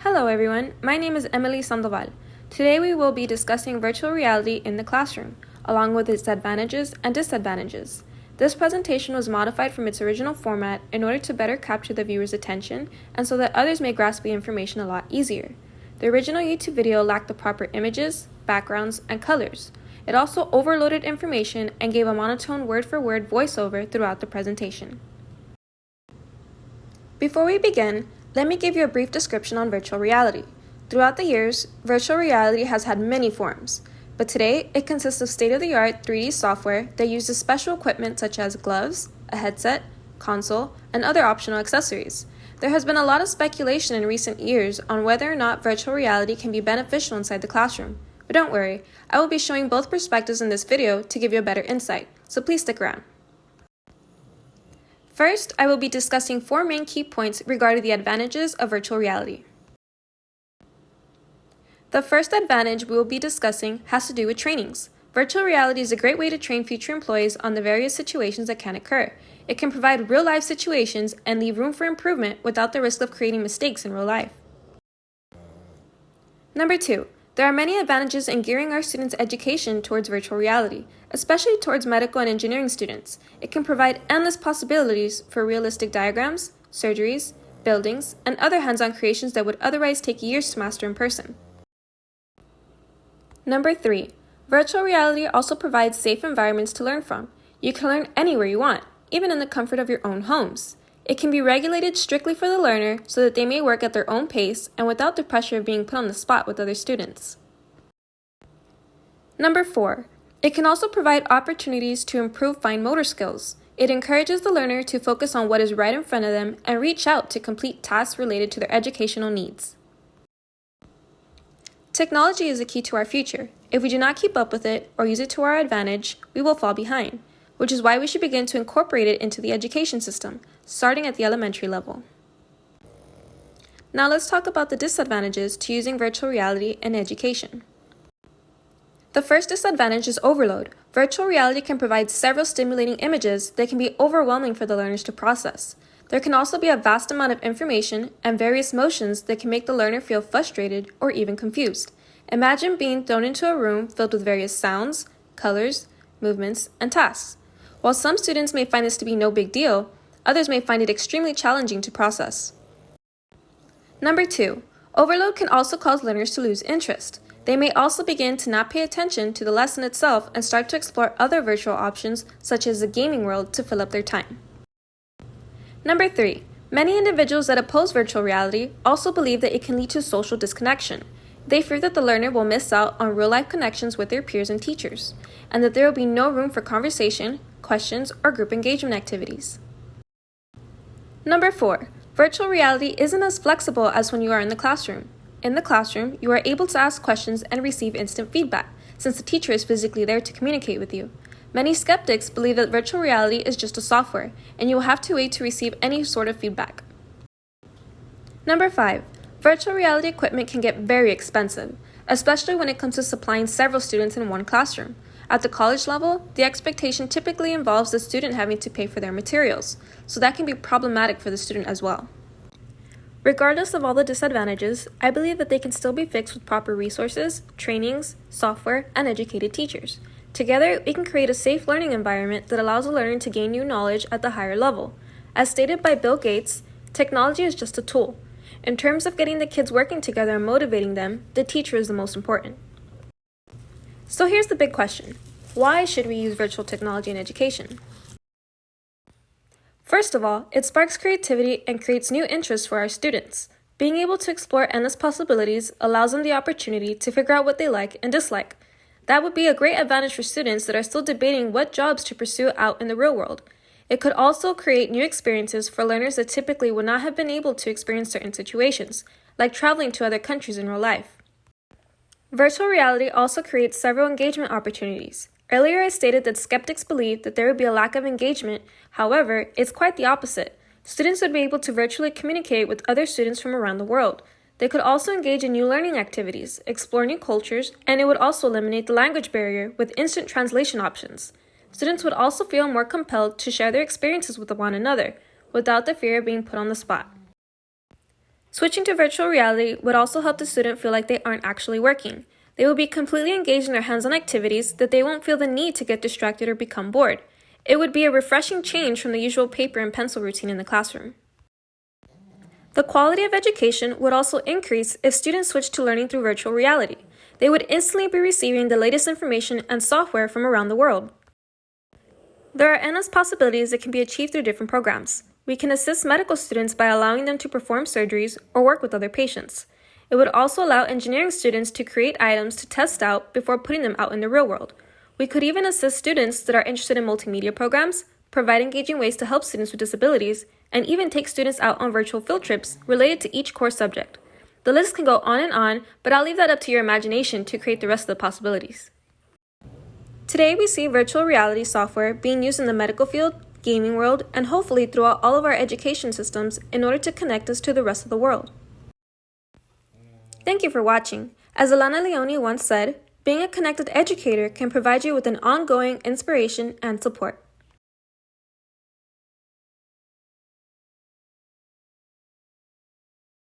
Hello everyone, my name is Emily Sandoval. Today we will be discussing virtual reality in the classroom, along with its advantages and disadvantages. This presentation was modified from its original format in order to better capture the viewer's attention and so that others may grasp the information a lot easier. The original YouTube video lacked the proper images, backgrounds, and colors. It also overloaded information and gave a monotone word-for-word voiceover throughout the presentation. Before we begin, let me give you a brief description on virtual reality. Throughout the years, virtual reality has had many forms, but today it consists of state-of-the-art 3D software that uses special equipment such as gloves, a headset, console, and other optional accessories. There has been a lot of speculation in recent years on whether or not virtual reality can be beneficial inside the classroom. But don't worry, I will be showing both perspectives in this video to give you a better insight, so please stick around. First, I will be discussing 4 main key points regarding the advantages of virtual reality. The first advantage we will be discussing has to do with trainings. Virtual reality is a great way to train future employees on the various situations that can occur. It can provide real-life situations and leave room for improvement without the risk of creating mistakes in real life. Number 2. There are many advantages in gearing our students' education towards virtual reality, especially towards medical and engineering students. It can provide endless possibilities for realistic diagrams, surgeries, buildings, and other hands-on creations that would otherwise take years to master in person. Number 3. Virtual reality also provides safe environments to learn from. You can learn anywhere you want, even in the comfort of your own homes. It can be regulated strictly for the learner so that they may work at their own pace and without the pressure of being put on the spot with other students. Number 4. It can also provide opportunities to improve fine motor skills. It encourages the learner to focus on what is right in front of them and reach out to complete tasks related to their educational needs. Technology is the key to our future. If we do not keep up with it or use it to our advantage, we will fall behind, which is why we should begin to incorporate it into the education system, starting at the elementary level. Now let's talk about the disadvantages to using virtual reality in education. The first disadvantage is overload. Virtual reality can provide several stimulating images that can be overwhelming for the learners to process. There can also be a vast amount of information and various motions that can make the learner feel frustrated or even confused. Imagine being thrown into a room filled with various sounds, colors, movements, and tasks. While some students may find this to be no big deal, others may find it extremely challenging to process. Number 2. Overload can also cause learners to lose interest. They may also begin to not pay attention to the lesson itself and start to explore other virtual options such as the gaming world to fill up their time. Number 3. Many individuals that oppose virtual reality also believe that it can lead to social disconnection. They fear that the learner will miss out on real-life connections with their peers and teachers, and that there will be no room for conversation, questions, or group engagement activities. Number 4. Virtual reality isn't as flexible as when you are in the classroom. In the classroom, you are able to ask questions and receive instant feedback, since the teacher is physically there to communicate with you. Many skeptics believe that virtual reality is just a software, and you will have to wait to receive any sort of feedback. Number 5. Virtual reality equipment can get very expensive, especially when it comes to supplying several students in one classroom. At the college level, the expectation typically involves the student having to pay for their materials, so that can be problematic for the student as well. Regardless of all the disadvantages, I believe that they can still be fixed with proper resources, trainings, software, and educated teachers. Together, we can create a safe learning environment that allows a learner to gain new knowledge at the higher level. As stated by Bill Gates, technology is just a tool. In terms of getting the kids working together and motivating them, the teacher is the most important. So here's the big question. Why should we use virtual technology in education? First of all, it sparks creativity and creates new interests for our students. Being able to explore endless possibilities allows them the opportunity to figure out what they like and dislike. That would be a great advantage for students that are still debating what jobs to pursue out in the real world. It could also create new experiences for learners that typically would not have been able to experience certain situations, like traveling to other countries in real life. Virtual reality also creates several engagement opportunities. Earlier I stated that skeptics believe that there would be a lack of engagement. However, it's quite the opposite. Students would be able to virtually communicate with other students from around the world. They could also engage in new learning activities, explore new cultures, and it would also eliminate the language barrier with instant translation options. Students would also feel more compelled to share their experiences with one another, without the fear of being put on the spot. Switching to virtual reality would also help the student feel like they aren't actually working. They will be completely engaged in their hands-on activities that they won't feel the need to get distracted or become bored. It would be a refreshing change from the usual paper and pencil routine in the classroom. The quality of education would also increase if students switched to learning through virtual reality. They would instantly be receiving the latest information and software from around the world. There are endless possibilities that can be achieved through different programs. We can assist medical students by allowing them to perform surgeries or work with other patients. It would also allow engineering students to create items to test out before putting them out in the real world. We could even assist students that are interested in multimedia programs, provide engaging ways to help students with disabilities, and even take students out on virtual field trips related to each core subject. The list can go on, but I'll leave that up to your imagination to create the rest of the possibilities. Today, we see virtual reality software being used in the medical field, gaming world, and hopefully throughout all of our education systems in order to connect us to the rest of the world. Thank you for watching. As Alana Leone once said, being a connected educator can provide you with an ongoing inspiration and support.